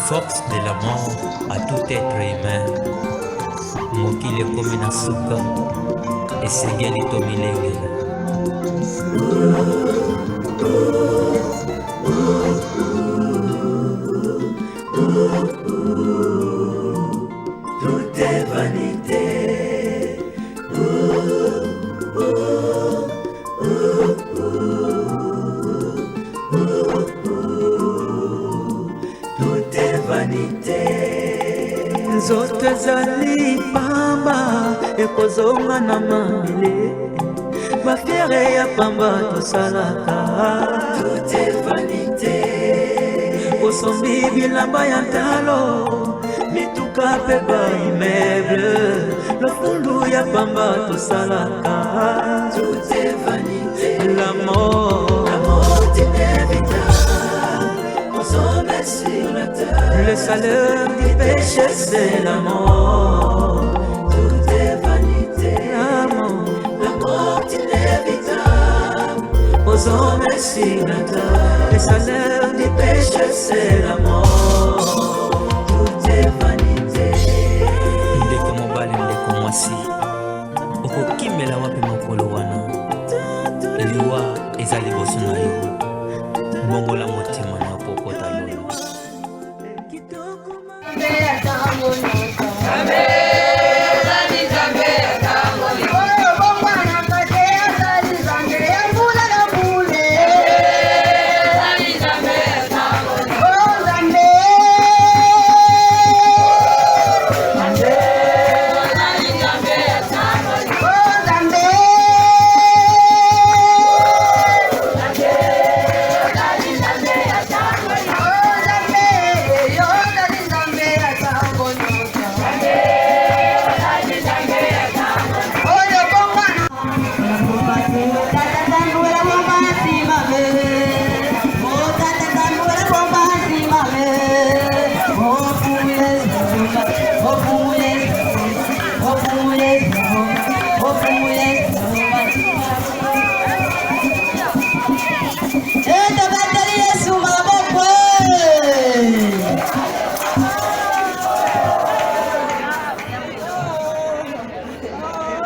force de l'amour à tout être humain. Mokile komi na suka esengeli tomilengela. Tout est vanité. Tout est vanité. Zote zali pamba ekozonga na mabele bafiere ya pamba tosalaka. Tout est vanité. Osombi bilamba ya ntalo mituka mpe baimeble lofundu ya pamba tosalaka. Tout est vanité. L'amour est inévitable. On s'en met sur la terre. Le salaire du péché c'est l'amour. Tout est vanité. L'amour est inévitable. aux hommes et sur la terre. Le salaire du péché c'est l'amour. Tout est vanité. Ndeko mobali ndeko mwasi okokimela wapi mokolo wana liwa eza liboso na yo bongola motema na pokota lolo.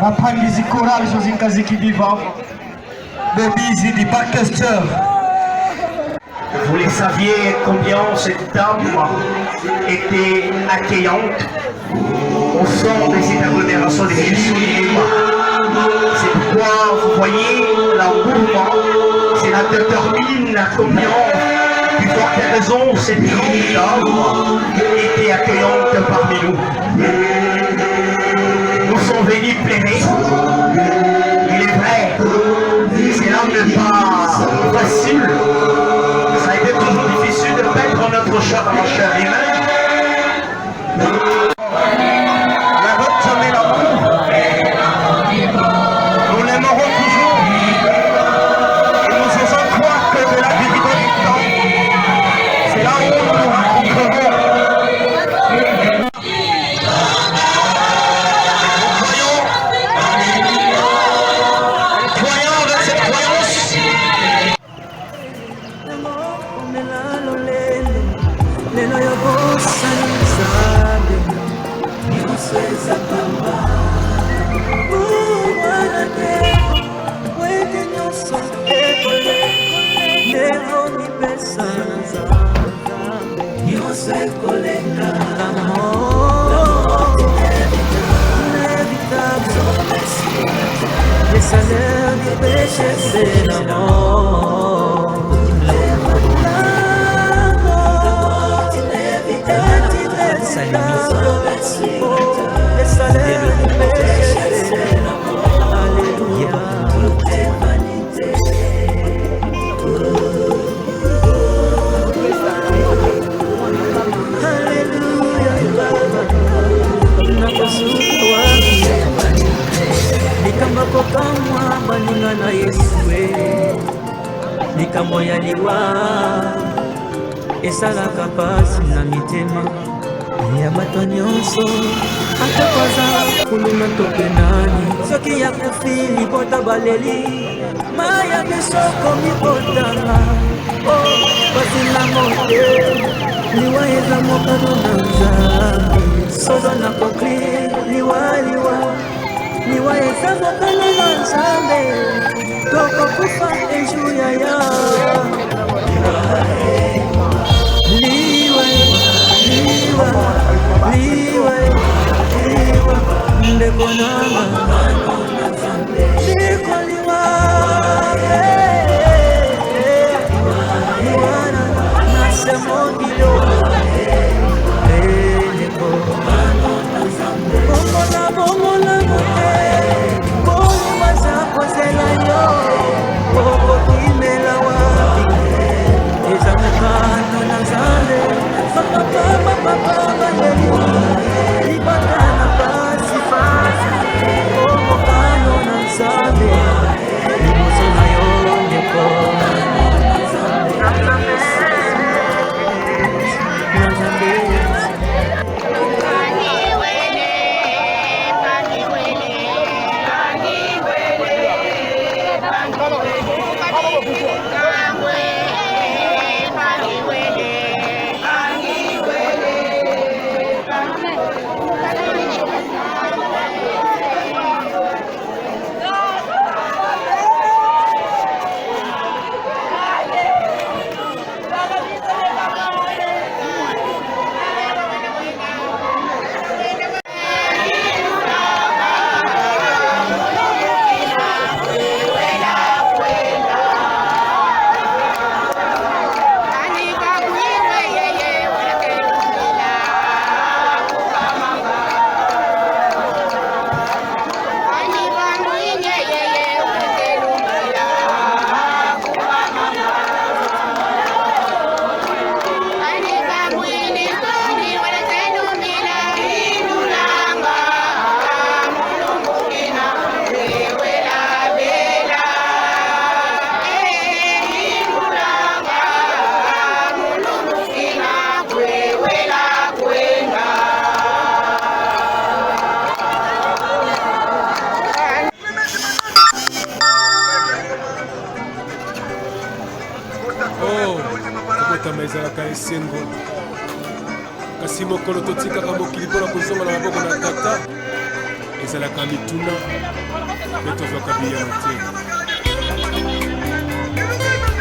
Bapangizi chorale Zozinkaziki Diva, Bebizi di Backester. Vous le saviez combien cette table était accueillante au son des interprétations de Jésus. C'est pourquoi vous voyez l'engouement, cela détermine combien, plus forte raison, cette grande table était accueillante parmi nous. Nous sommes venus plaider. Il est vrai, cela n'est pas facile. Ça a été toujours difficile de peindre notre chair en chair humaine. La route jamais l'amour. Nous l'aimerons toujours. Et nous osons croire que de la divinité du temps, c'est là où nous nous rencontrerons. lelo yo bosanizabe nyonso eza pamba mwana te wete nyonso ekole lelo mipesa na nzambe nyonso ekolenga le salaire du péché c'est l'amour. Le salaire du péché c'est l'amour. Alléluia. Alléluia. Nakosuwa likambo kokamwa baninga na Yesu likambo ya liwa esalaka pasi na mitema ya bato nyonso ata koza kuluna toke nani soki ya kofi libota baleli maya misoko mikotanga basila mote liwa eza mokano na nzambe solo na kokli liwa eza mokano na nzambe tokokufa ejuya ya liwa ndeko nanga ndeko liwa liwana nasemondilo bongola mote bolimaza kozela yo okokimela wapi eza mokano na nzambe papapapapapaleli libaka na pasi omokano na nzambe liboso na yo ndeko na nzambe ezalaka esengo kasi mokolo totikaka mokili mpona kozonga na maboko na tata ezalaka mituna mpe tozwaka biyana te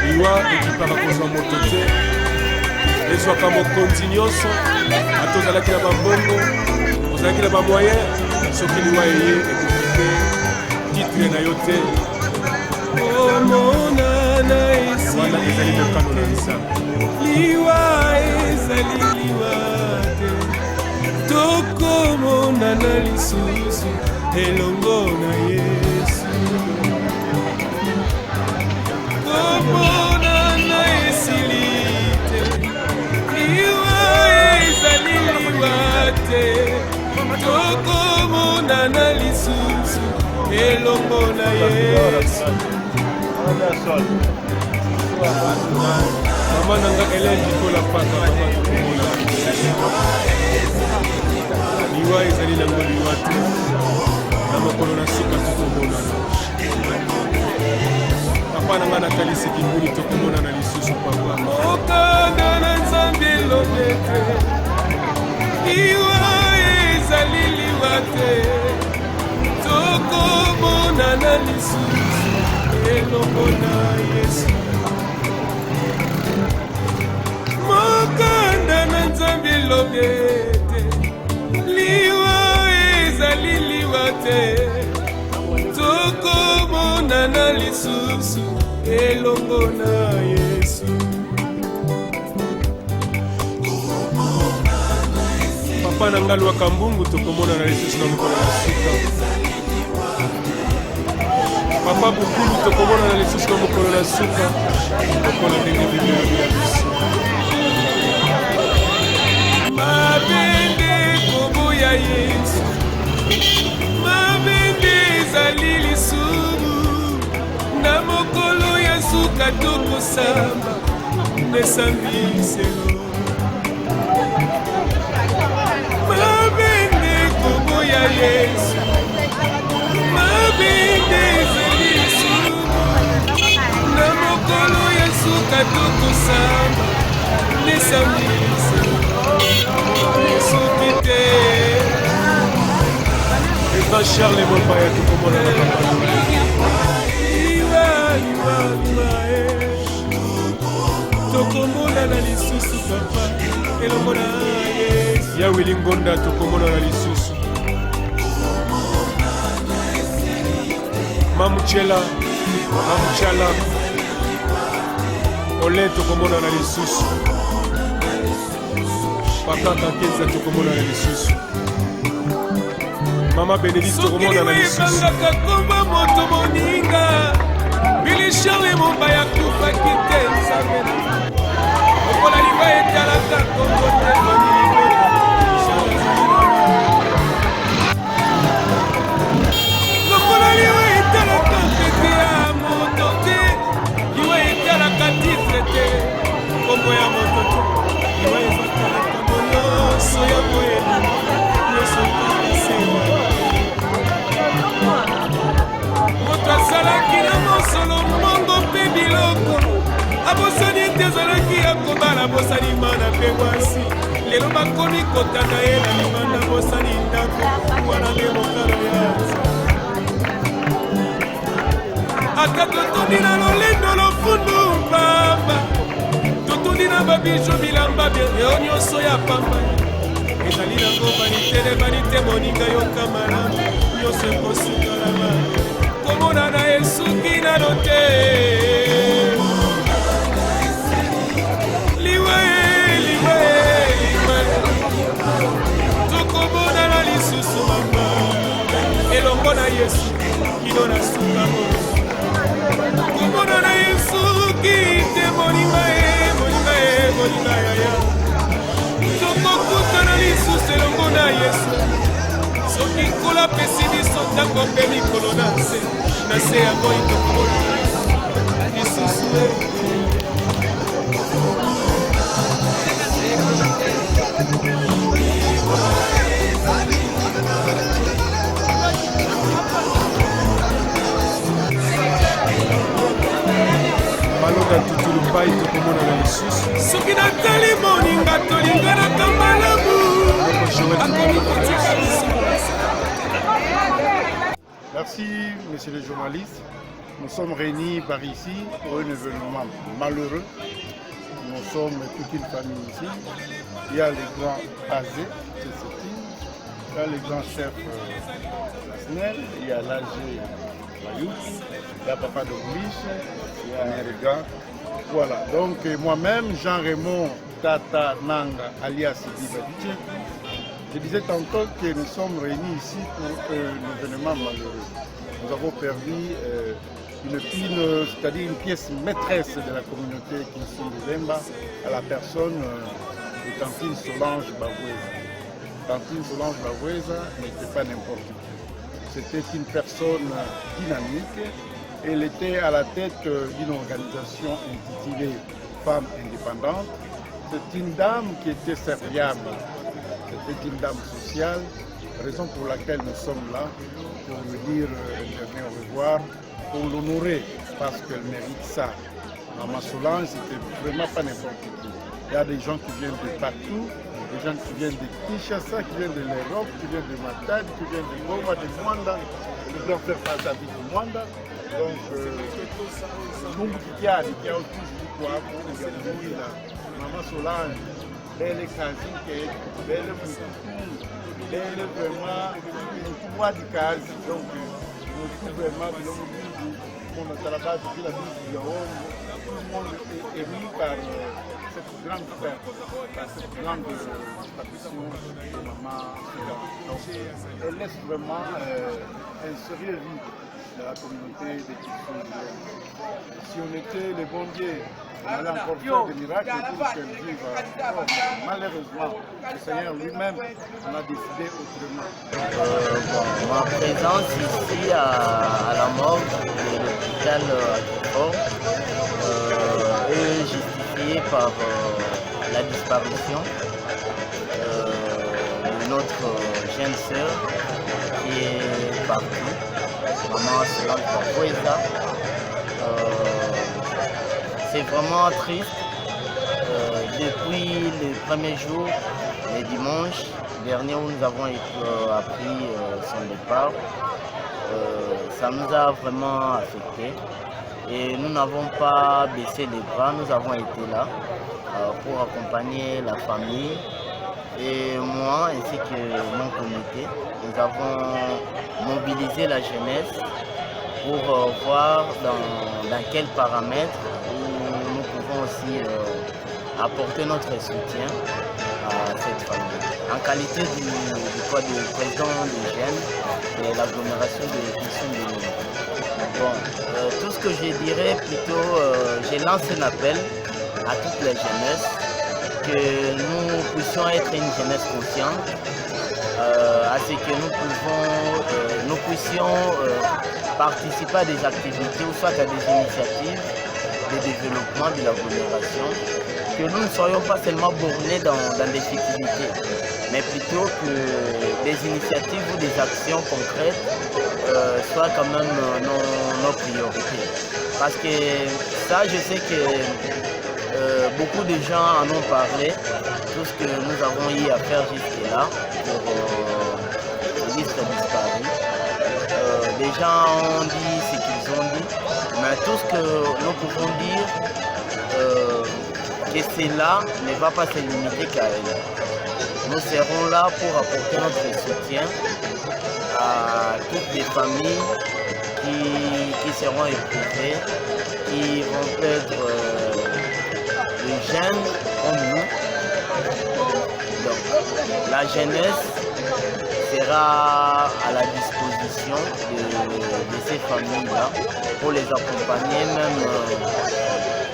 liwa ekipaka kozwa moto te ezwaka mokonzi nyonso ata ozalaki na bambongo ozalaki na bamoyen soki liwa eye ekokite titre na yo te omonana wana ezali mokano na nzambe liwa ezali liwa te tokomonana lisusu elongo na yesu tomonana esili te liwa ezali liwa te tokomonana lisusu elongo na yesu mama nanga elenge kola paka liwa ezali nango liwa te na mokolo na suka tokomonana papa nanga natalisiki mbuli tokomonana lisusu papa okanda na nzambe elobe te liwa ezali liwa te tokomonana lisusu elongo na yesu mokanda na nzambe elobe te liwa ezali liwa te tokomonana lisusu elongo na yesu papa na nga lwaka mbungu tokomonana lisusu na mokolo na suka papa bukulu tokomonana lisusu na mokolo na suka lokola ndenge bibelobi ya biso mabende kombo ya yesu mabende ezali lisumu na mokolo ya suka tokosamba nesambiselo mabende kombo ya yesu mabende ezali lisumu tukosamba nesambisi sukite eza Charles Mopaya tokomona na tokomona na lisusu papa elongo na Yesu ya Willy Ngonda tokomona na lisusu Mamuchala Ole tokomona na lisusu Pakaka Kenza tokomona na lisusu Mama Benedict tokomona na lisusu Sokili komba moto moninga Billy Charles Mopaya kufa kitenza mena Okola liwa etalaka kombo temani Lokola liwa etalaka pete ya moto te Liwa etalaka titre te kombo ya moto te Liwa etalaka monyoso ya boyeli Nyonso kakasema Moto azalaki na mosolo mongo mpe biloko abosani ete azalaki ya kobala bosani mana mpe mwasi lelo bakomi kotanda ye na limanda bosani ndako wana nde mokalo yaza ata totondi na lolendo lofundu pamba totondi na babijo bilamba yo nyonso ya pamba ezali nango banitele banite moninga yoka malamu nyonso ekosukalama komona na esuki nano te tokomona na lisusu mama elongo na Yesu kino na suka komona na Yesu kite moninga yaya tokokuta na lisusu elongo na Yesu soki kola pesi biso ntango mpe mikolo na se ya moi tokomona lisusu malonga tutulupai tokomona na lisusu soki natali moninga tolinganaka malamu akomi kotika biso. Merci, messieurs les journalistes. Nous sommes réunis par ici pour un événement malheureux. Nous sommes toute une famille ici. Il y a les grands âgés, il y a les grands chefs Snell, il y a l'âgé Mayouk, il y a Papa de Bouliche, il y a les gars. Voilà, donc moi-même, Jean-Raymond Tata Nanga, alias Dibadiche, je disais tantôt que nous sommes réunis ici pour un événement malheureux. Nous avons perdu une pile, c'est-à-dire une pièce maîtresse de la communauté Kinsundu-Lemba à la personne de Tantine Solange Bavoueza. Tantine Solange Bavoueza n'était pas n'importe qui. C'était une personne dynamique. Elle était à la tête d'une organisation intitulée Femmes indépendantes. C'est une dame qui était serviable. C'était une dame sociale, raison pour laquelle nous sommes là, pour lui dire un dernier au revoir, pour l'honorer, parce qu'elle mérite ça. Maman Solange, c'était vraiment pas n'importe qui. Il y a des gens qui viennent de partout, des gens qui viennent de Kinshasa, qui viennent de l'Europe, qui viennent de Matadi, qui viennent de Goma, de Mwanda, qui doivent faire face à la vie de Mwanda. Donc, nous, qui a autour du quoi pour les gars, Maman Solange, belle Kazike, belle Moutou, belle vraiment, pouvoir du Kaz, donc nous trouvons vraiment que on a la base de la vie du Yahoo, tout le monde est ému par cette grande fête, par cette grande disparition de Maman Solange. Donc, elle laisse vraiment un sérieux vide de la communauté des Kinsundu. Si on était les bons dieux, on allait encore faire des miracles pour qu'elle vive. Malheureusement, le Seigneur lui-même en a décidé autrement. Ma présence ici à la morgue de l'hôpital Fort est justifiée par la disparition de notre jeune sœur qui est partie. Maman Solange Bavoueza. c'est vraiment triste. Depuis le premier jour, le dimanche dernier où nous avons appris son départ, ça nous a vraiment affecté. Et nous n'avons pas baissé les bras, nous avons été là pour accompagner la famille. Et moi ainsi que mon comité, nous avons mobilisé la jeunesse pour voir dans quels paramètres nous pouvons aussi apporter notre soutien à cette famille. En qualité du président des jeunes de l'agglomération de Kissum. Bon, tout ce que je dirais plutôt, je lance un appel à toutes les jeunesses, que nous puissions être une jeunesse consciente, à ce que nous puissions participer à des activités ou soit à des initiatives de développement de l'agglomération, que nous ne soyons pas seulement bornés dans des futilités, mais plutôt que des initiatives ou des actions concrètes soient quand même nos priorités. Parce que ça, je sais que beaucoup de gens en ont parlé, tout ce que nous avons eu à faire jusque-là pour les listes disparues. Les gens ont dit ce qu'ils ont dit, mais tout ce que nous pouvons dire, que cela ne va pas se limiter qu'à elle. Nous serons là pour apporter notre soutien à toutes les familles qui seront éprouvées, qui vont être les jeunes comme nous. Donc, la jeunesse sera à la disposition de ces familles-là pour les accompagner, même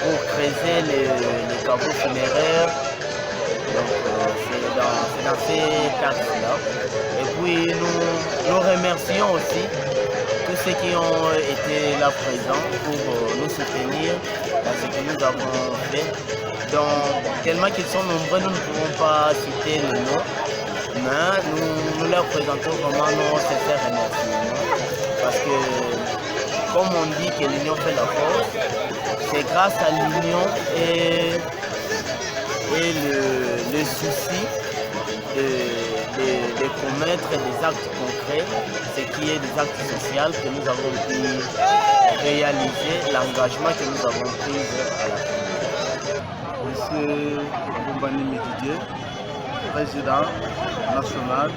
pour creuser les caveaux funéraires. Donc, c'est dans ces taxes-là. Et puis, nous remercions aussi tous ceux qui ont été là présents pour nous soutenir dans ce que nous avons fait. Donc, tellement qu'ils sont nombreux, nous ne pouvons pas citer le nom, mais nous leur présentons vraiment nos sincères remerciements. Parce que, comme on dit que l'union fait la force, c'est grâce à l'union et le souci de commettre des actes concrets, ce qui est des actes sociaux que nous avons pu réaliser, l'engagement que nous avons pris à la fin. Monsieur Bombani Médidier, président national,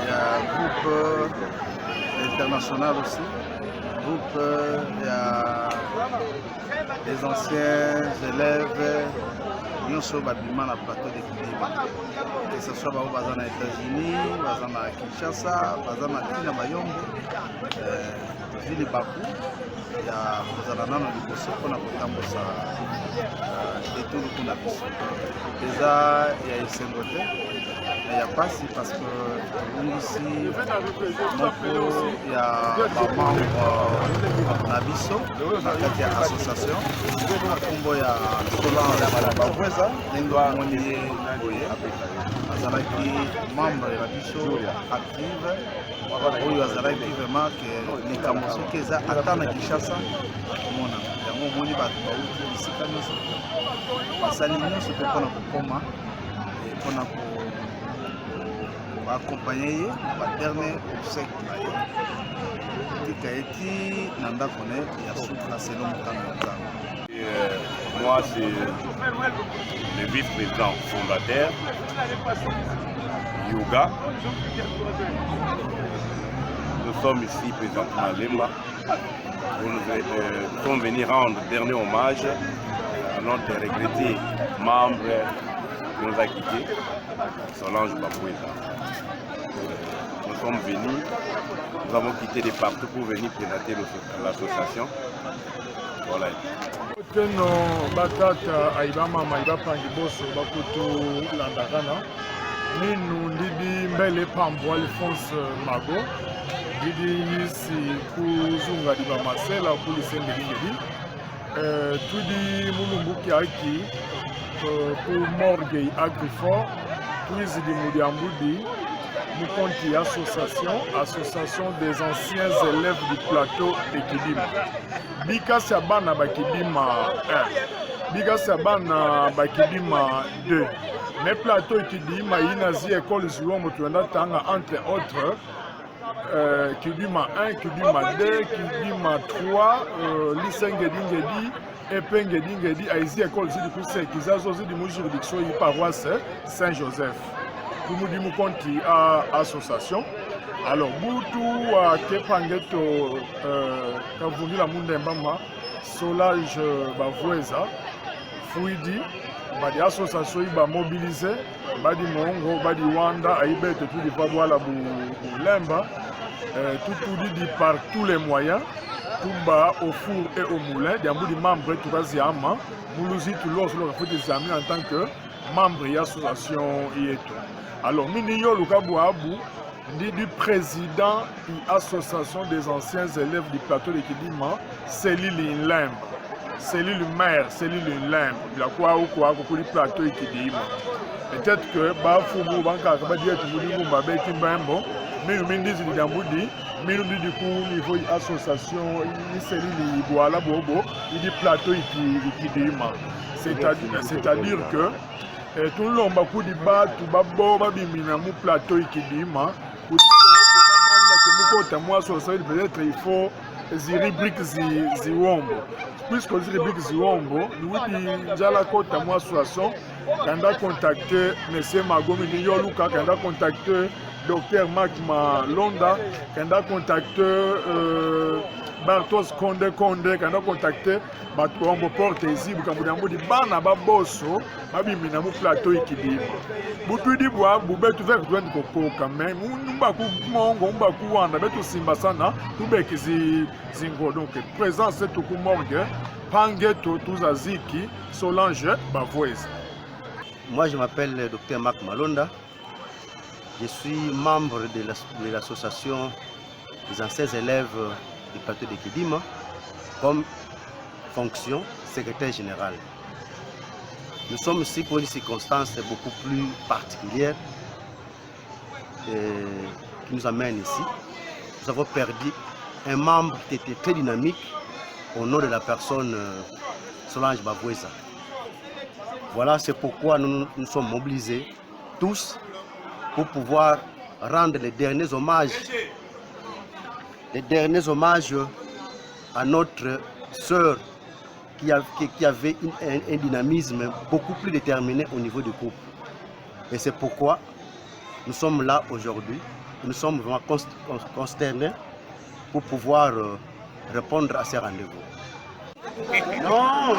il y a un groupe international aussi, il y a des anciens élèves, nous sommes habillés à plateau de Kidima. Que ce soit aux États-Unis, à Kinshasa, à Kina Bayombo, ville Bakou, il y a Zanana de Bosso, on a Kotambosa, et tout le monde a vu. Déjà, il y a Sengote, il n'y a pas si parce que nous ici, il y a maman Nabiso, il y a association, il y a Solan Baboueza, Nengoamoni Boye, Azalaki, membre de la biso active, oyo azalaki vraiment que les Camosu keza atana Kinshasa, mona yango moni bato bauti bisika nyonso basali nyonso mpe mpona kokoma mpona koaccompagne ye na baderne obsèque na ye tika eti na ndako ne ya suka selo mokano ya nzambe. Moi, c'est le vice-président fondateur, Yoga. Nous sommes ici présentement à Lemba. Nous sommes venus rendre dernier hommage à notre regretté membre qui nous a quittés, Solange Baboueza. Nous sommes venus, nous avons quitté de partout pour venir présenter l'association. Voilà. Teno batata aibama maiba liboso bakutu landakana ninu ndidi mbele pambo Alphonse Mago ndidi yisi kuzunga diba Marcela kuli sende lingedi tudi mulumbuki aki pour morgue agrifort tuizi di mudiambudi Mukonti association des anciens élèves du plateau de Kidima. Bikasi ya bana ba Kidima 1, Bikasi ya bana ba Kidima 2. Mais plateau Kidima inazi école Ziwombo tuenda tanga entre autres Kidima 1, Kidima 2, Kidima 3, lycée Ngedi et Ngedi aizi école zidi kuse kizazo zidi mu juridiction yi paroisse Saint-Joseph. Kumudi Mukonti association. Alors Boutou Kepangeto Kavungi la Mundembama Solage Bavoeza Fouidi Badi association iba mobilisé Badi Mongo Badi Wanda Aibete tout di Pabwala Boulemba tout dit par tous les moyens tout bas au four et au moulin des membres tout Ziama Moulouzi tout l'autre fait des amis en tant que membre de l'association Ieto. Alors Minio Lukabouabou du président de l'association des anciens élèves du plateau de Kidima, Céline Limbe, Céline maire, Céline Limbe, il a quoi ou quoi du plateau de Kidima. Peut-être que Bafoumou Banka Kabadi et Moudimou Babeti Bambo, mais nous disons Damboudi, mais nous disons du coup niveau association, Céline Iboala Bobo, il dit plateau de Kidima. C'est-à-dire que tout le monde a dit que plateau Kidima. Peut-être il faut des rubriques Ziwombo. Puisque les rubriques Ziwombo, nous avons déjà la côte à moi association. Quand on a contacté M. Magomi Yoluka, quand on a contacté Dr. Marc Malonda, quand on a contacté Bartos Konde, quand on a contacté Batuambo Porte ici, quand on a dit Bana Baboso, Babimina plateau Kidima. Boutou di bois, boubé tout fait que tu quand même. Mbaku Mongo, Mbaku Wanda, Beto Simbasana, tout béki Zingo. Donc, présent c'est tout Morgue, Pangeto, Touzaziki, Solange, Bavoise. Moi, je m'appelle le Dr. Marc Malonda. Je suis membre de l'association des anciens élèves du plateau de Kidima, comme fonction secrétaire général. Nous sommes ici pour une circonstance beaucoup plus particulière qui nous amène ici. Nous avons perdu un membre qui était très dynamique au nom de la personne Solange Bavoeza. Voilà, c'est pourquoi nous sommes mobilisés tous pour pouvoir rendre les derniers hommages à notre sœur qui avait un dynamisme beaucoup plus déterminé au niveau du groupe. Et c'est pourquoi nous sommes là aujourd'hui. Nous sommes vraiment consternés pour pouvoir répondre à ces rendez-vous. Non.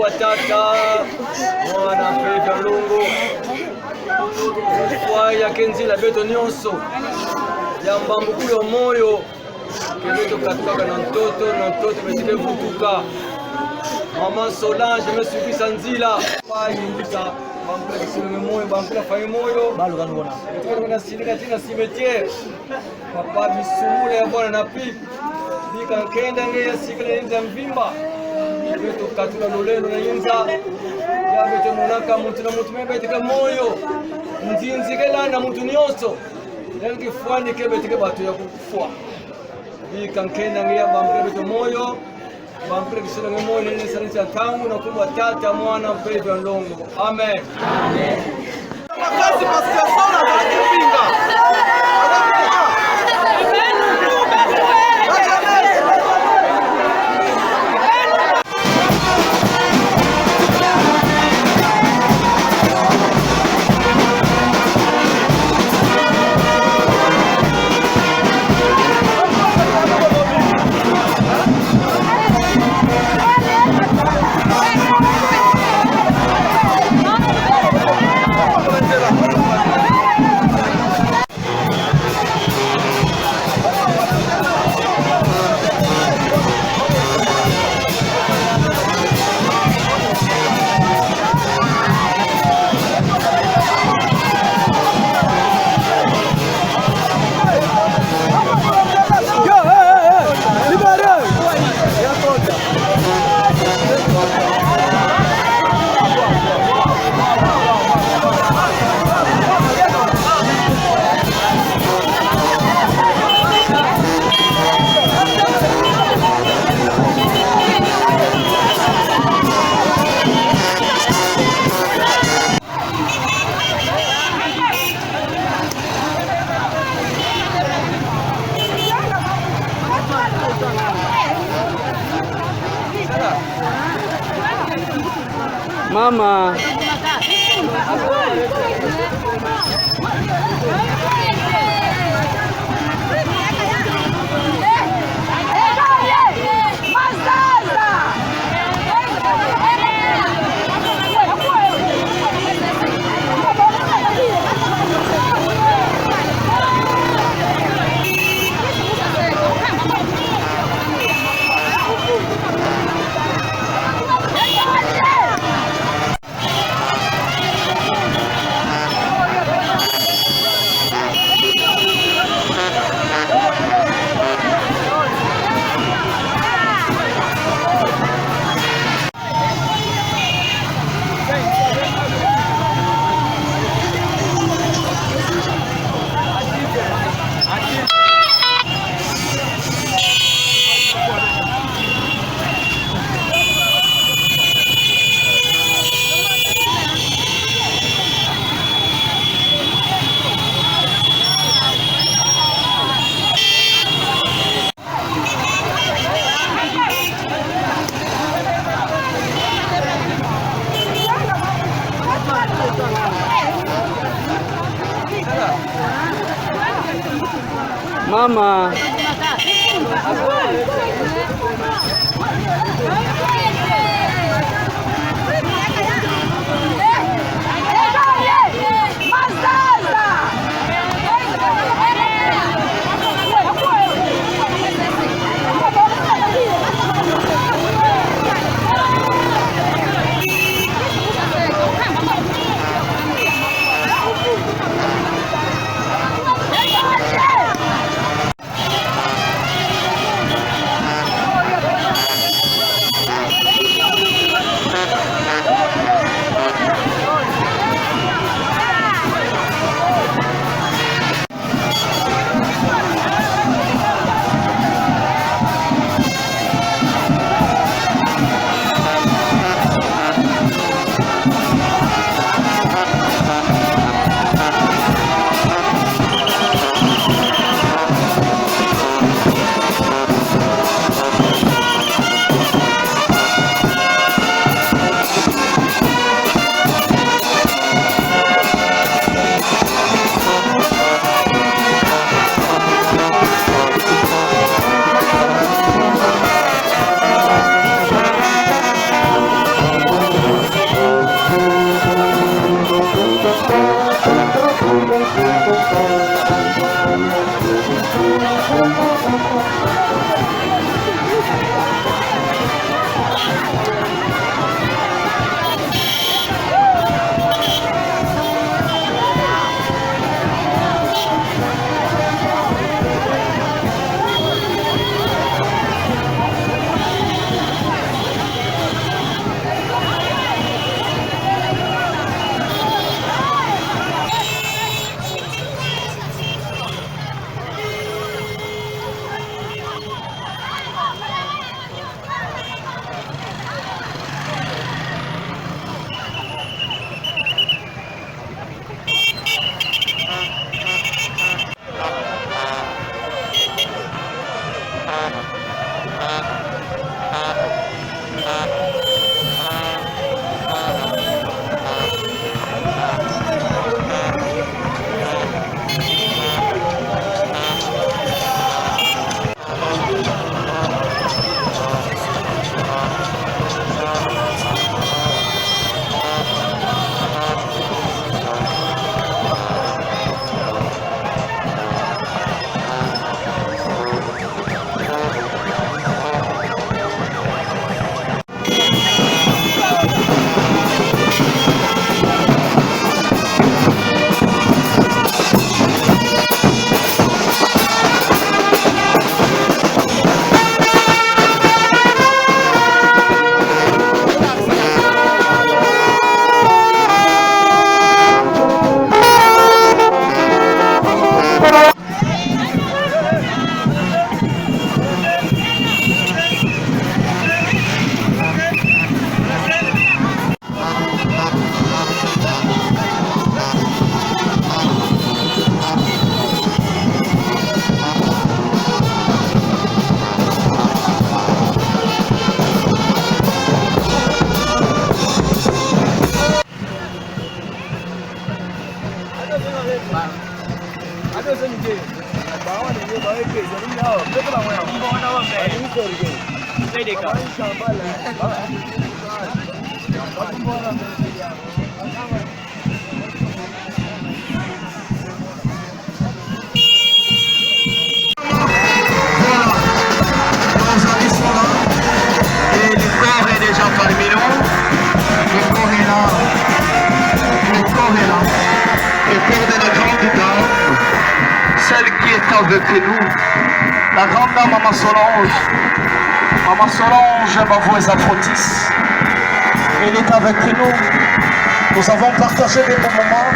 wa tata mwana Fevia Lungu kwaya kenzila beto nyonso ya mbambuku yo moyo kebeto katukaka na ntoto betike vutuka Mama Solange mesukisa nzila payimbisa bampula kisilonge moyo bampula fayi moyo balu kanona betike silika tina cimetière papa bisumule ya bwana na pipi bika nkenda ngeya sikile yenza mvimba beto katuka lolelo na yenza ya beto monaka mutu na mutu mebetike moyo nzinzikela na mutu nyonso yangi fuani ke betike batu ya kufua bika nkenda ngeya bampula beto moyo bampule kisilonge moyo nene sanisa tangu na kumwa tata mwana Fevia Lungu. Amen. Amen. Makasi pasiasona wakipinga. Mama. Mama. Celle qui est avec nous, la grande dame Maman Solange, ma voix Aphrodis, elle est avec nous. Nous avons partagé des bons moments.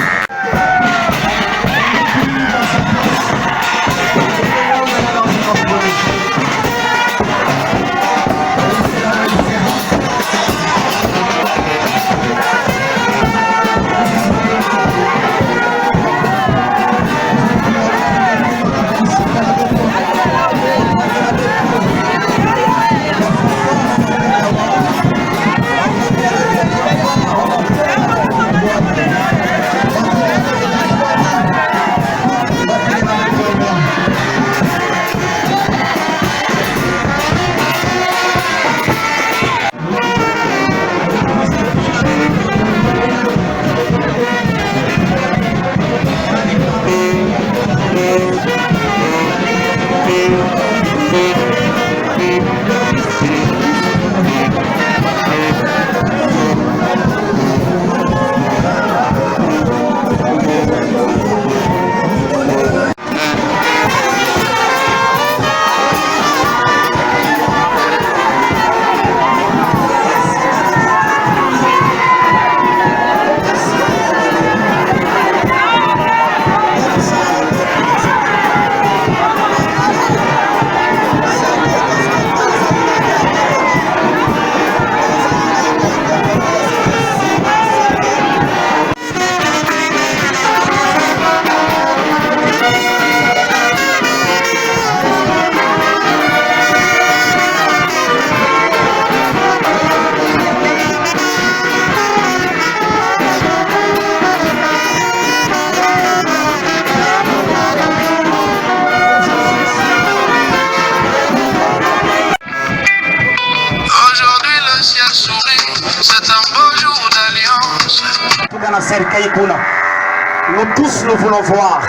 Nous tous nous voulons voir.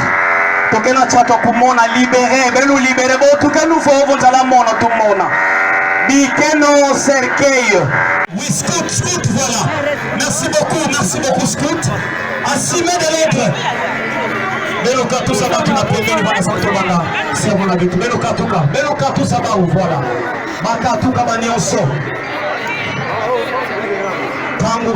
Tout que nous libérer, mais nous libérer. Tout que nous voulons tout le monde. Bikeno cercueil. Oui, Scout, voilà. Merci beaucoup, Scout. Assumez de l'autre. Beloka tout ça va, tu n'as pas de c'est mon avis. Beloka tout ça va, voilà. Baka tout ça va, nyonso. Tangu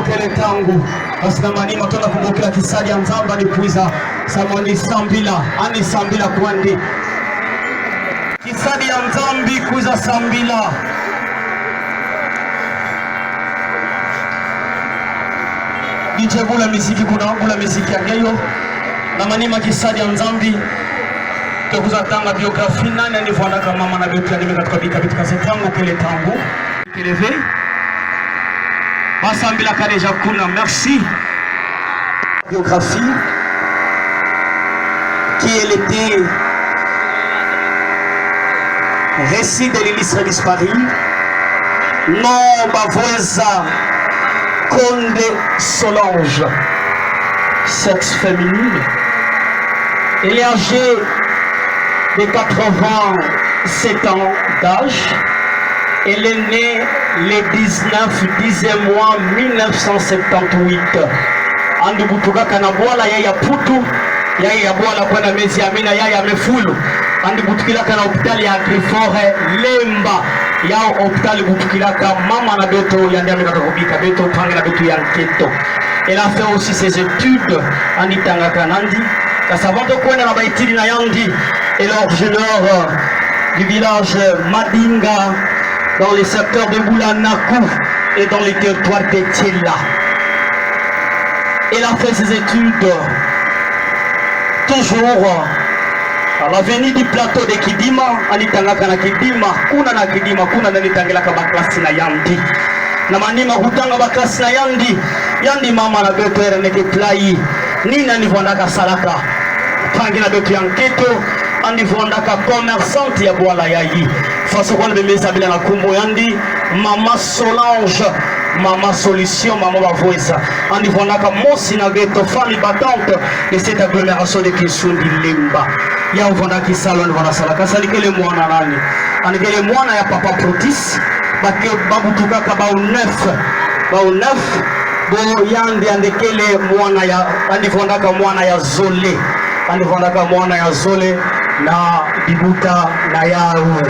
kele tangu parce que manima tona kumbukira kisadi ya Nzamba ni kuiza samani sambila kwandi kisadi ya Nzambi kuiza sambila dijebula misiki kuna misiki ya geyo na manima kisadi ya Nzambi kuza tanga biografi nani anivanda kama mama na betu nimekatika katika setangu kele tangu keleve Basambila Kadeja Kuna, merci. Biographie, qui elle était, récit de l'illustre disparu, non Bavoisa Conde Solange, sexe féminin. Elle est âgée de 87 ans d'âge. Elle est née le 10e mois 1978. Andu butuka kanabwala yaya putu, yaya bwala kwa mezi ya mina yaya mefulu. Andu butukila kana hospitali ya Grifore Lemba, yao hospitali butukila ka mama na beto yandami katokubika beto pange na beto yanketo. Elle a fait aussi ses études en Itanga Kanandi. La savante kwenda na baitili na yandi et l'originaire du village Madinga dans les secteurs de Boulanakou et dans les territoires de Tchela. Elle a fait ses études toujours à l'avenue du plateau de Kidima, à l'Itangaka na Kidima, kuna na Kidima, kuna na l'Itangelaka baklasi na yandi. Na manima hutanga baklasi na yandi, yandi mama na beto era neke plai, nina nivondaka salaka. Pangi na beto yanketo, andi vondaka commerçante ya bwala yayi façon qu'on le met abila na kumbo yandi mama Solange mama solution mama bavoisa andi vondaka mosi na ghetto fami battante de cette agglomération de Kisundi Limba ya vondaki salon vona sala kasali kele mwana nani andi kele mwana ya papa Protis bake babutuka ka ba 9 bo yandi andekele mwana ya andi vondaka mwana ya Zole andi vondaka mwana ya Zole na bibuta na yawe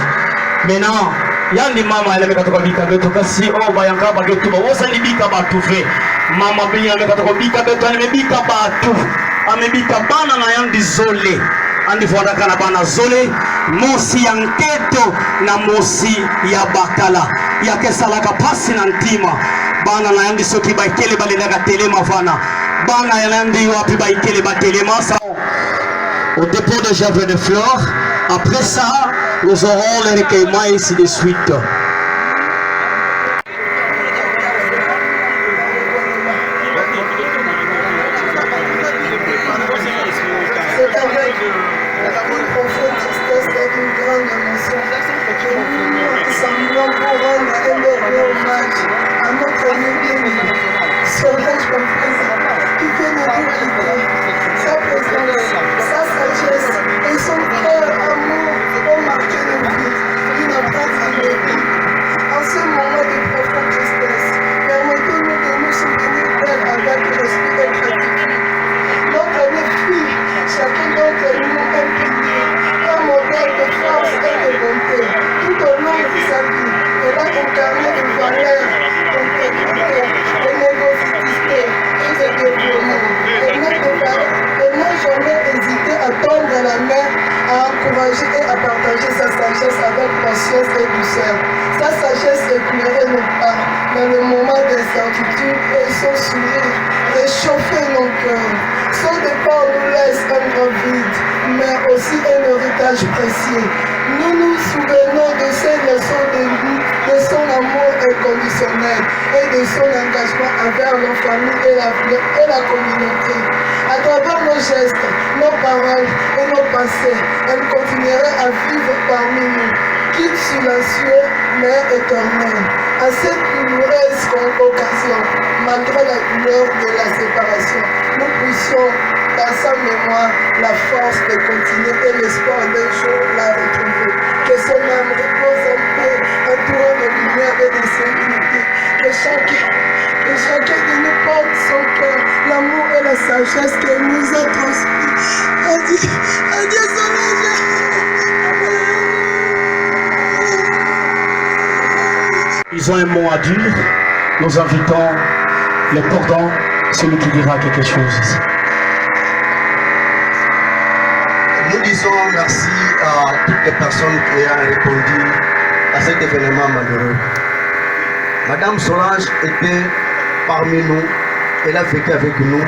maintenant yandi mama ele mekatoka bika beto kasi o bayanga bagetu ba wosa ni bika batu ve mama benya mekatoka bika beto ani mebika batu amebika bana na yandi Zole andi vondaka na bana Zole mosi ya nketo na mosi ya bakala ya kesalaka pasi na ntima bana na yandi soki baikele balendaka telema vana bana ya yandi wapi baikele batelema sa au dépôt de gervais de fleurs. Après ça, nous aurons le recueillement et ainsi de suite. C'est avec une profonde tristesse et une grande émotion que nous semblons pour rendre un dernier hommage à notre ami bien-aimé, Solange Bavoisa, qui vient de nous quitter. Sa présence, sa sagesse et son cœur amour ont marqué nos vies. Il n'a pas été. En ce moment de profonde tristesse, permettez-nous de nous souvenir d'elle avec respect et gratitude. Notre année fille, chacun d'entre nous un pilier, un modèle de force et de bonté. Tout au long de sa vie, elle a incarné une valeur d'intégrité, de négociabilité et de développement. Elle n'a jamais hésité à tendre la main, à encourager et à partager sa sagesse avec patience et douceur. Sa sagesse éclairait nos pas dans le moment d'incertitude et son sourire réchauffait nos cœurs. Son départ nous laisse un grand vide, mais aussi un héritage précieux. Nous nous souvenons de ses leçons de vie, de son amour inconditionnel et de son engagement envers nos familles et la communauté. À travers nos gestes, nos paroles et nos pensées, elle continuerait à vivre parmi nous, quitte silencieux mais éternel. À cette douloureuse occasion, malgré la douleur de la séparation, nous puissions dans sa mémoire la force de continuer et l'espoir d'un jour la retrouver. Que son âme repose en paix, entourant de lumière et de sécurité. Que chacun de nous porte son cœur, l'amour et la sagesse qu'elle nous a transmis. Adieu Solange. Ils ont un mot à dire. Nous invitons le cordon, celui qui dira quelque chose ici. Nous disons merci à toutes les personnes qui ont répondu à cet événement malheureux. Madame Solange était parmi nous, elle a vécu avec nous,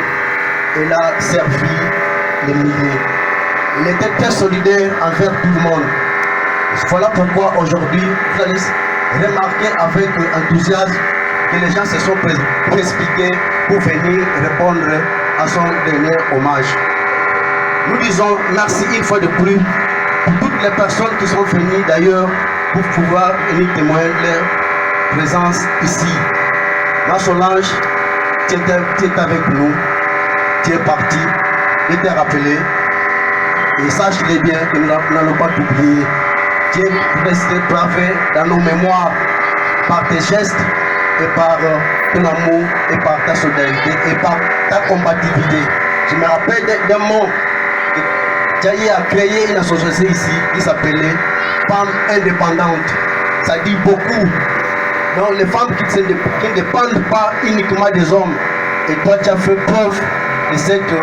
elle a servi les milliers. Elle était très solidaire envers tout le monde. Voilà pourquoi aujourd'hui, vous allez remarquer avec enthousiasme que les gens se sont précipités pour venir répondre à son dernier hommage. Nous disons merci une fois de plus pour toutes les personnes qui sont venues d'ailleurs pour pouvoir venir témoigner de leur présence ici. Ma Solange, tu es avec nous, tu es parti, tu t'es rappelé. Et sache-le bien que nous n'allons pas t'oublier. Tu es resté gravé dans nos mémoires par tes gestes et par ton amour et par ta solidarité et par ta combativité. Je me rappelle d'un mot que Jaïe a créé une association ici qui s'appelait Femmes indépendantes. Ça dit beaucoup. Donc les femmes qui ne dépendent pas uniquement des hommes. Et toi tu as fait preuve de cette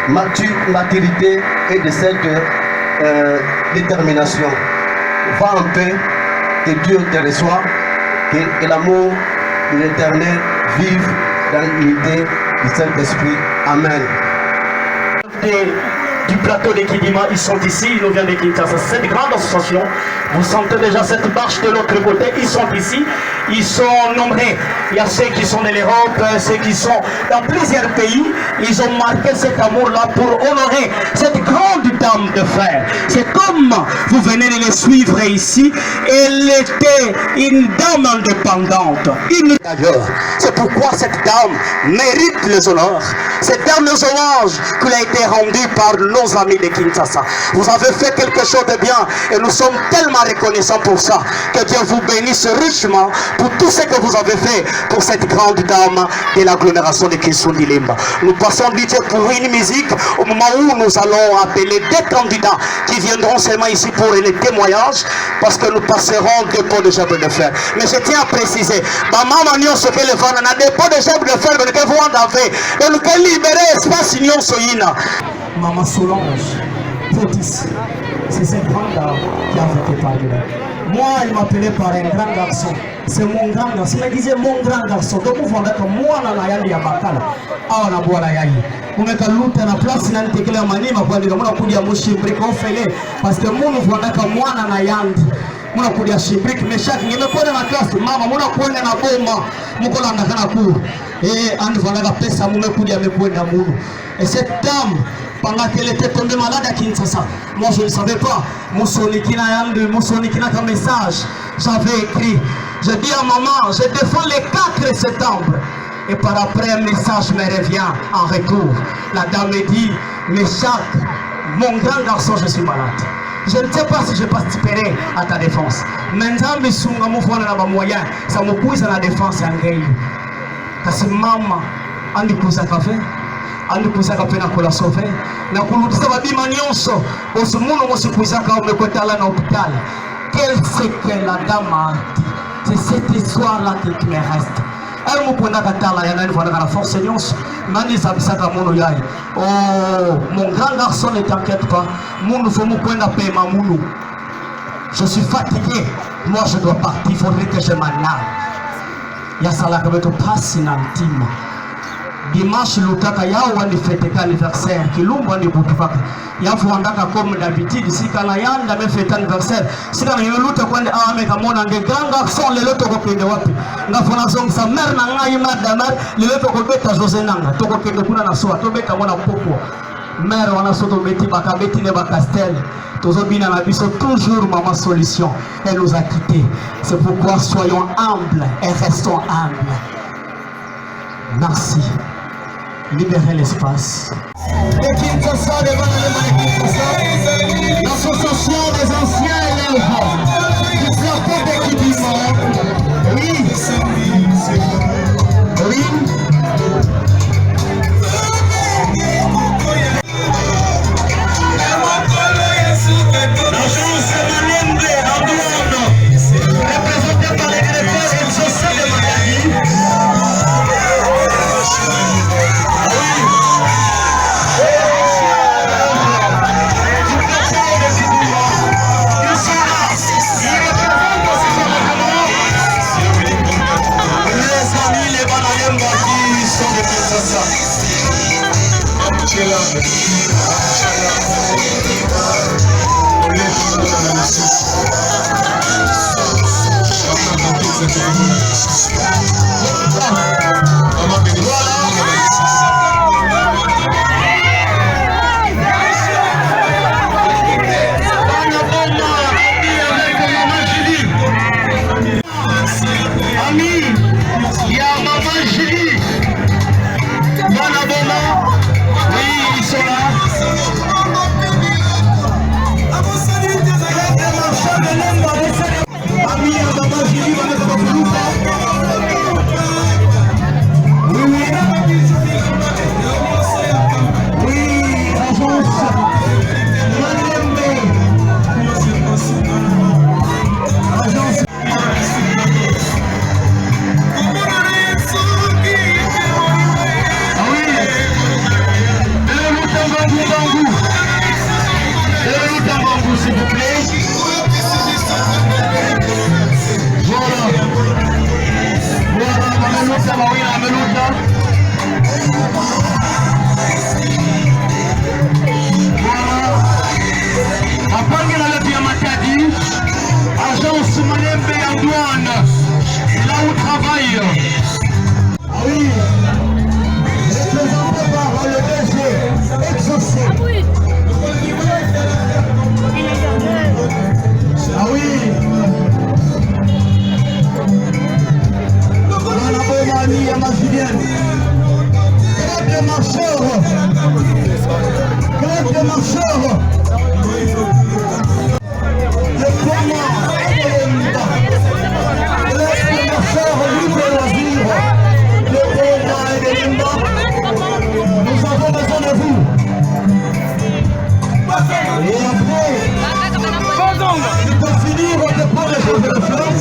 maturité et de cette détermination. Va en paix, que Dieu te reçoive, que l'amour de l'Éternel vive dans l'unité du Saint-Esprit. Amen. du plateau des Kidima, ils sont ici, ils nous viennent de Kinshasa. Cette grande association, vous sentez déjà cette marche de l'autre côté, ils sont ici, ils sont nombreux. Il y a ceux qui sont de l'Europe, ceux qui sont dans plusieurs pays, ils ont marqué cet amour-là pour honorer cette grande dame de fer. C'est comme vous venez de les suivre ici, elle était une dame indépendante. D'ailleurs, c'est pourquoi cette dame mérite les honneurs. Cette dame les hommages qui a été rendue par nos amis de Kinshasa. Vous avez fait quelque chose de bien et nous sommes tellement reconnaissants pour ça. Que Dieu vous bénisse richement pour tout ce que vous avez fait pour cette grande dame de l'agglomération de Kisundi-Limba. Nous passons DJ pour une musique au moment où nous allons appeler des candidats qui viendront seulement ici pour les témoignages parce que nous passerons des pots de chèvre de fer. Mais je tiens à préciser, maman n'y a ce que le vent a des pots de chèvre de fer mais que vous en avez et nous pouvons libérer l'espace union soyina. Maman Solange, Potis, c'est cette grande dame qui a été parlée. Moi, il m'appelait par un grand garçon. C'est mon grand garçon. Il me disait mon grand garçon. Donc, vous voyez que moi, je suis allé à Bakala. Ah, on a boire la yaï. Vous mettez l'autre à la place, il y a un téléphone à mani, mais vous allez dire que je suis parce que moi, vous voyez que moi, je suis allé. Muna kudia shibrik meshaki nimekwenda na klasi mama muna kwenda na bomba muko na ndakana ku andi vanaga pesa mumekudia amekwenda munu et cette dame pendant qu'elle était tombée malade à Kinshasa moi je ne savais pas musonikina yandu musonikina comme message j'avais écrit je dis à maman je défends les 4 septembre et par après un message me revient en retour la dame me dit Meshak mon grand garçon je suis malade. Je ne sais pas si je participerai à ta défense. Maintenant, je suis moyen, ça me pousse à la défense en gain. Parce que maman, on dit que ça fait, on dit que ça fait na kola sauver. Na kuludisa babima nyonso, osumuno mosikuza ka umekota là dans l'hôpital. Quel c'est que la dame a dit? C'est cette histoire-là qui me reste. Elle me prend la il y a la force de oh, mon grand garçon, ne t'inquiète pas. Je suis fatigué. Moi, je dois partir. Il faudrait que je m'en aille. Il y a ça là que je passe in intime. Dimanche, l'utaka yao fête anniversaire. Kilumba ni butupaka. Yafu andaka comme d'habitude. Si kana yanda me fête anniversaire. Si kana yuluta kwende awame kamona nge grand garçon le loto kopende wapi. Ngafona zong sa mère na ngai madame le loto kopeta José nanga. Toko kende kuna na soa to beta mona poko. Mère wana soto beti bakabeti ne bakastel. Tozobina na biso toujours maman solution. Elle nous a quittés. C'est pourquoi soyons humbles et restons humbles. Merci. Libérez l'espace. L'association des anciens élèves du plateau des Kidima. Oui. Oui. L'agence de l'Inde en Douane, représentée par les directeurs exaucés de Maladie. Voilà. Malembe et Antoine. C'est là où travaille. Ah oui, représenté par le DG Exaucé. Ah oui. Voilà, Bomani et Majulienne. Grève de marcheurs. Grève de marcheurs. Le commun et le Mba. Grève de marcheurs libre et loisir. Le commun et le Mba. Nous avons besoin de vous. Et après, pour finir, on ne pas les choses de fleurs.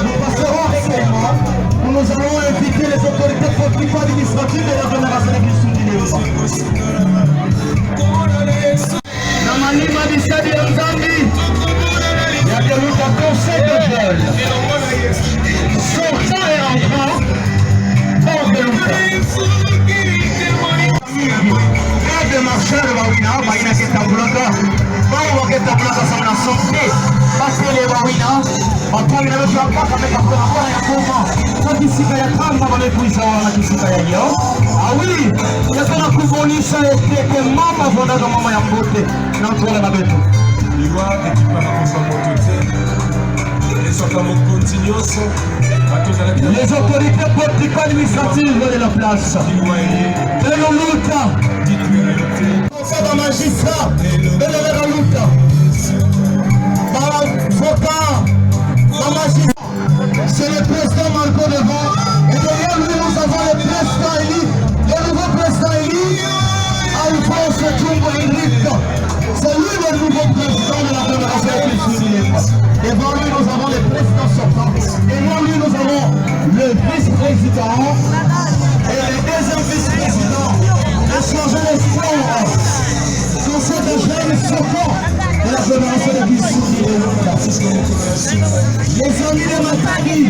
Nous passerons actuellement où nous allons inviter les autorités politiques administratives de la génération de Kissoudi. Namanima Bissadi Nzambi, il y a des luttes à conseil de jeunes. Sortant et entrant, hors de lutte. De marcheur wawina baina ketambulaka bao waketambulaka sana sote basele wawina batanga na shamba kama kwa ya koma kwa kisika ya kama wamekuisha wana kisika ya hiyo awi yakana kuvonisha ete mama vonda mama ya mbote na tuona na betu liwa ekipa na kosa moto te les autorités politiques administratives de la place de l'Oluta le magistrat de l'Oluta l'avocat c'est le président Marco Devant et derrière lui nous avons le président élu le nouveau président élu Alphonse Tchumbo Henrique. C'est lui le nouveau président de la Fédération de Kissoudi. Devant lui, nous avons le président sortant. Devant lui, nous avons le vice-président et le deuxième vice-président. Le chargé de sport. Tous ces jeunes sortants de la Fédération de Kissoudi. Les amis de Matadi,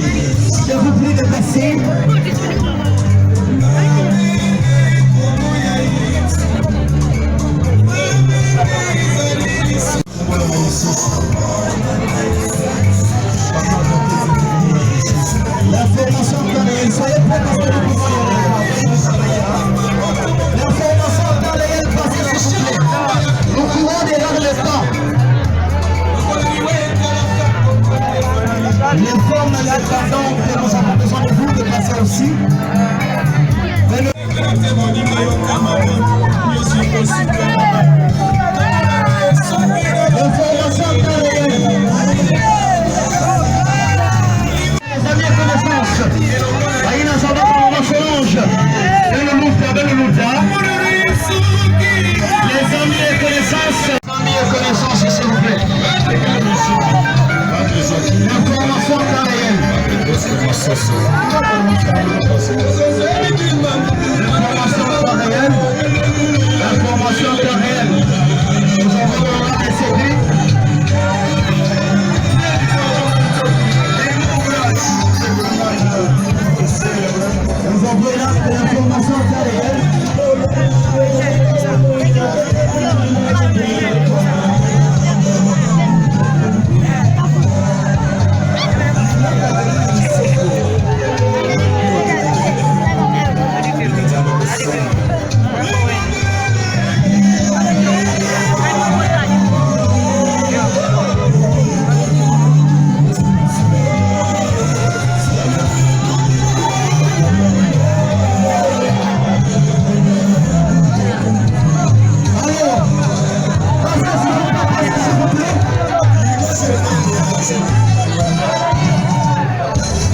je vous prie de passer. La formation carrière, soyez prêts parce que nous pouvons y aller. La formation carrière, passez s'il vous plaît. Nous courons derrière le temps. Les formes indépendantes, nous avons besoin de vous de passer aussi. Information carrière. Les amis et connaissances, Aïna Zaba Mama Solange, Belle Louta. Les amis et connaissances, s'il vous plaît. L'information carrière. L'information carrière. Nous avons le décédé. Nous avons l'information carrière.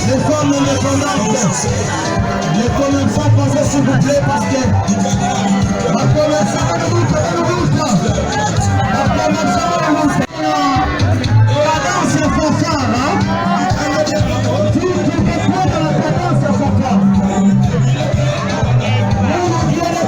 Les femmes indépendantes, les commerçants, passez s'il vous plaît parce que la commerçant ne bouge pas. La commerçant ne bouge pas. La danse est fanfare, hein? Tout est quoi dans la cadence est fanfare? Nous, Dieu le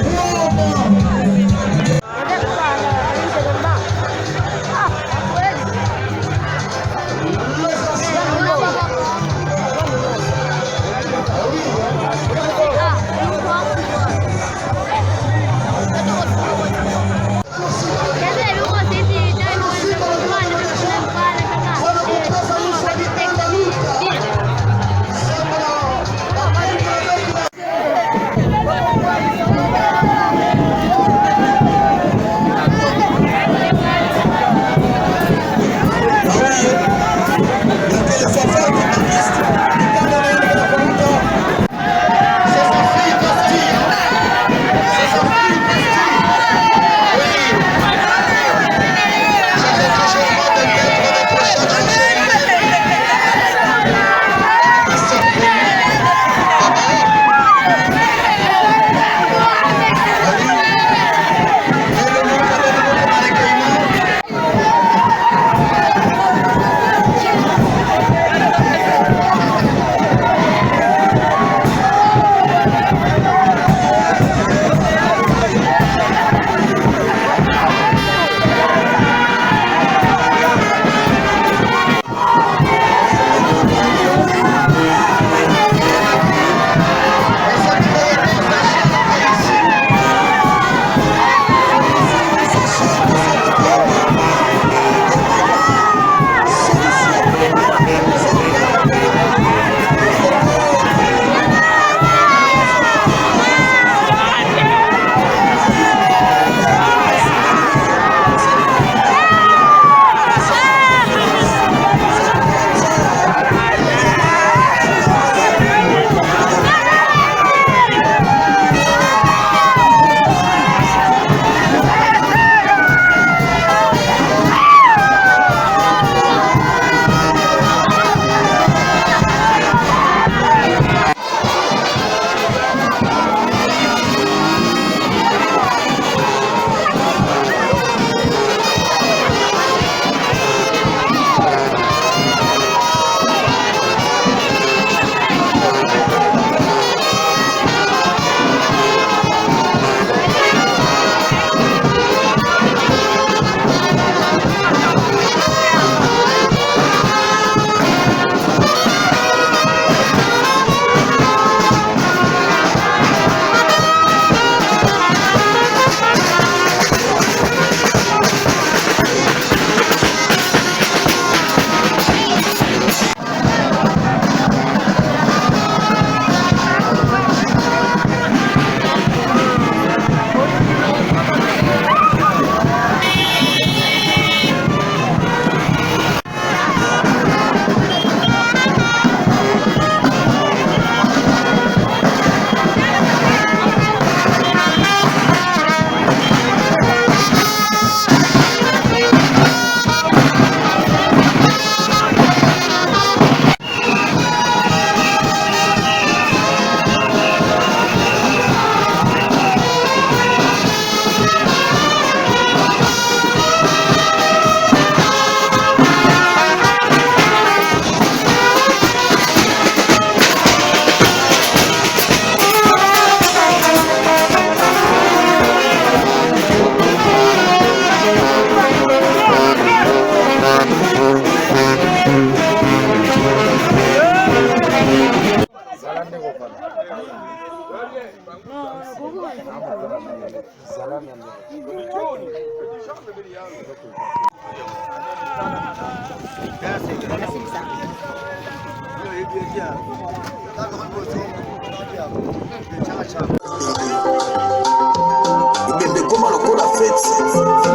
Ibende koma lokola fete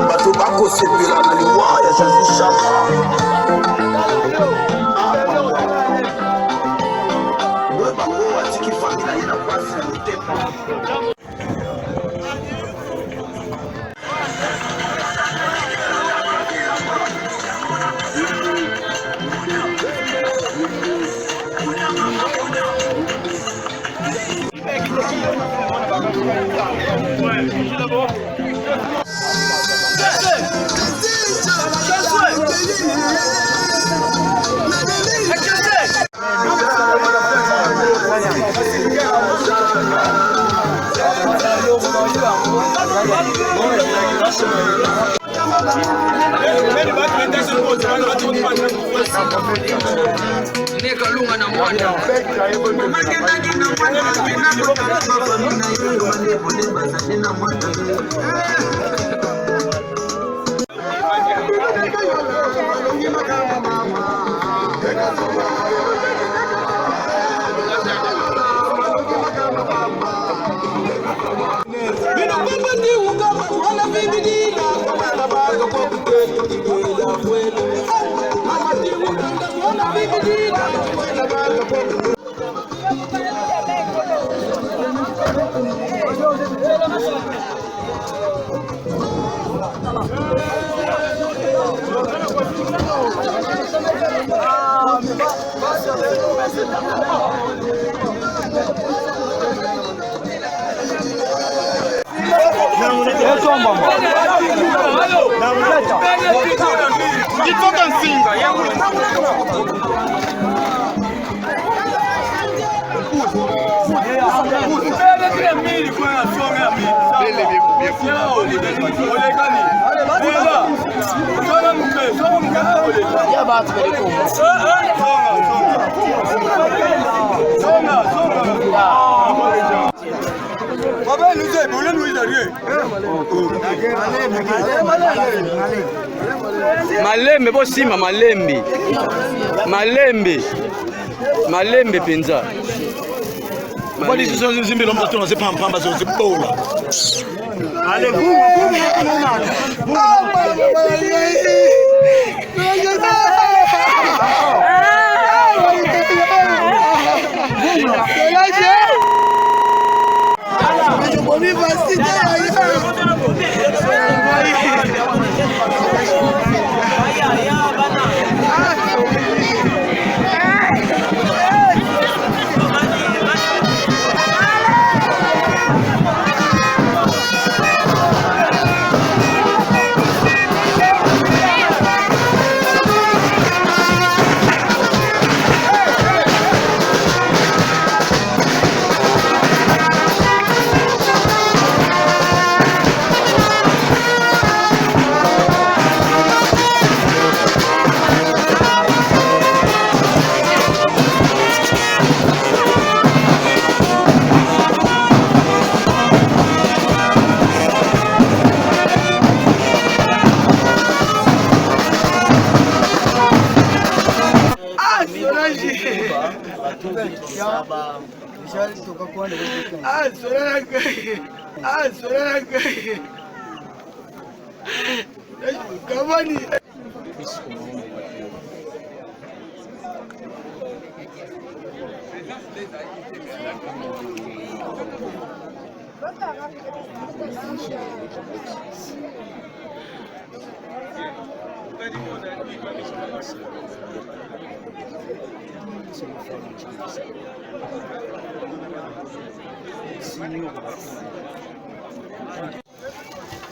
bato bakosepela na liwa ya Jazi Shaka we bango atiki fami na ye na kwasi na motema. Nekalunga na mwana Malembe bosima malembe. Malembe. Malembe penza. Kwani sisi nzimbi lo mtoto nase pamba zote bola. Ale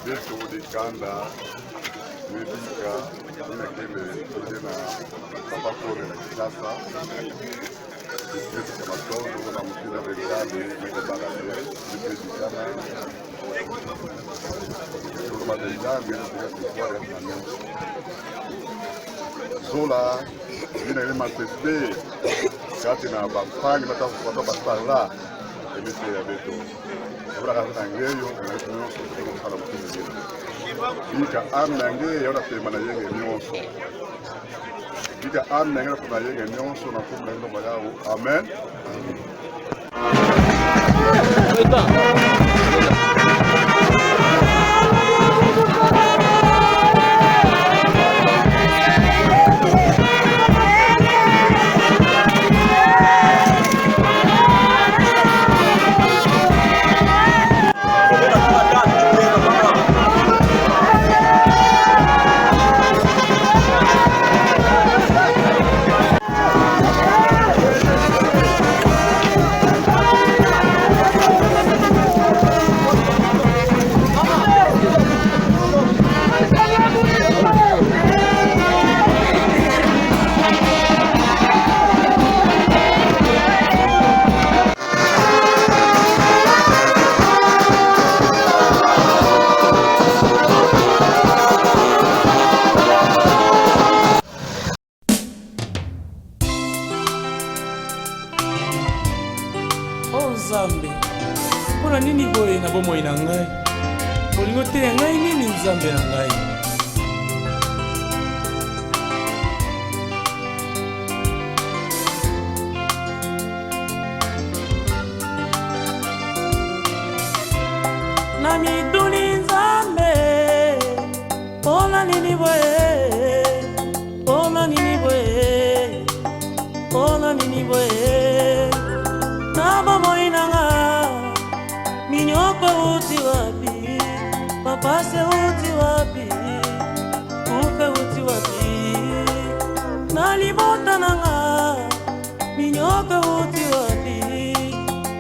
Desde Udikanda, Medika, inakele tena papa kore na kisasa. Distrito kama todo na mkina serikali iko barabara. Distrito sana. Turma de jamii ndio kwa kwa Zola ina ile manifeste kati na bampangi natafuta basala emisi ya beto abraka na ngeyo na nyonso tokosala mokili bika ame na nge ya na pema na yenge nyonso bika ame na nge na yenge nyonso na kombo na ndomba yao amen. Nzambe, mpona nini boye na bomoi na ngai? Olingo te ngai nini Nzambe na ngai? Na mituni Nzambe, mpona nini boye? Mpona nini boye? Mpona nini boye? Na bomoi nanga minyoko uti wapi? Papa se uti wapi? Ufe uti wapi? Na libota nanga minyoko uti wapi?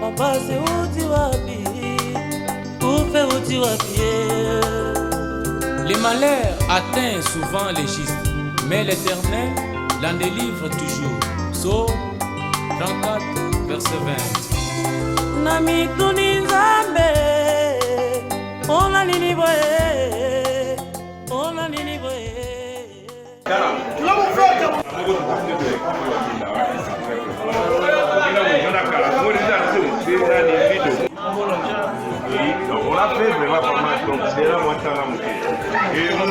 Papa se uti wapi? Ufe uti wapi? Les malheurs atteignent souvent les justes, mais l'Éternel l'en délivre toujours. Psaume 34 verset 20. Na mituni Nzambe, ona nini boye, ona nini boye. On a fait vraiment pas mal, donc c'est là moi ça va monter. Et on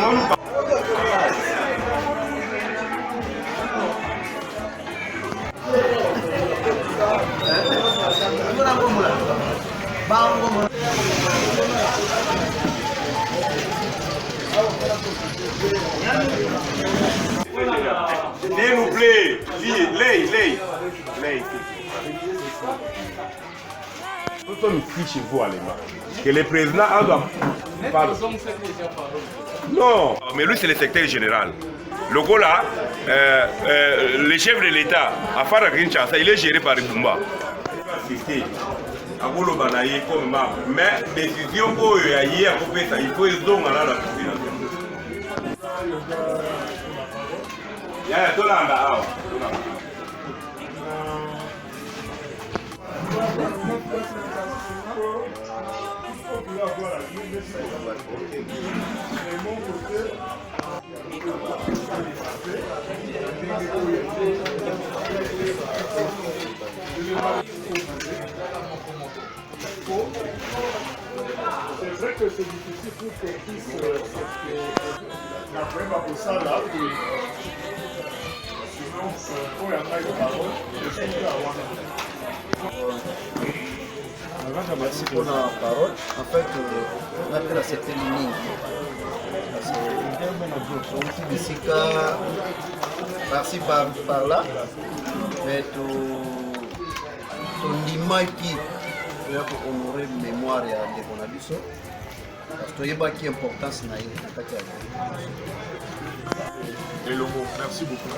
s'il vous plaît, lay. Nous sommes ici chez vous, Allemand. Que le président doit... Non, mais lui c'est le secrétaire général. Le gars là, le chef de l'État, à Fara Kinshasa, il est géré par Ibumba. Mais décision pour il faut les dons à la C'est vrai que c'est difficile pour qu'on puisse la première pour ça là, sinon pour la taille de parole, je suis là Merci pour la parole. En fait, on a fait la certaine ligne. Parce que ici, par-ci, par-là, mais ton image qui pour honorer la mémoire de Bonabiso, parce que il y a une importance dans la Et le mot, merci beaucoup.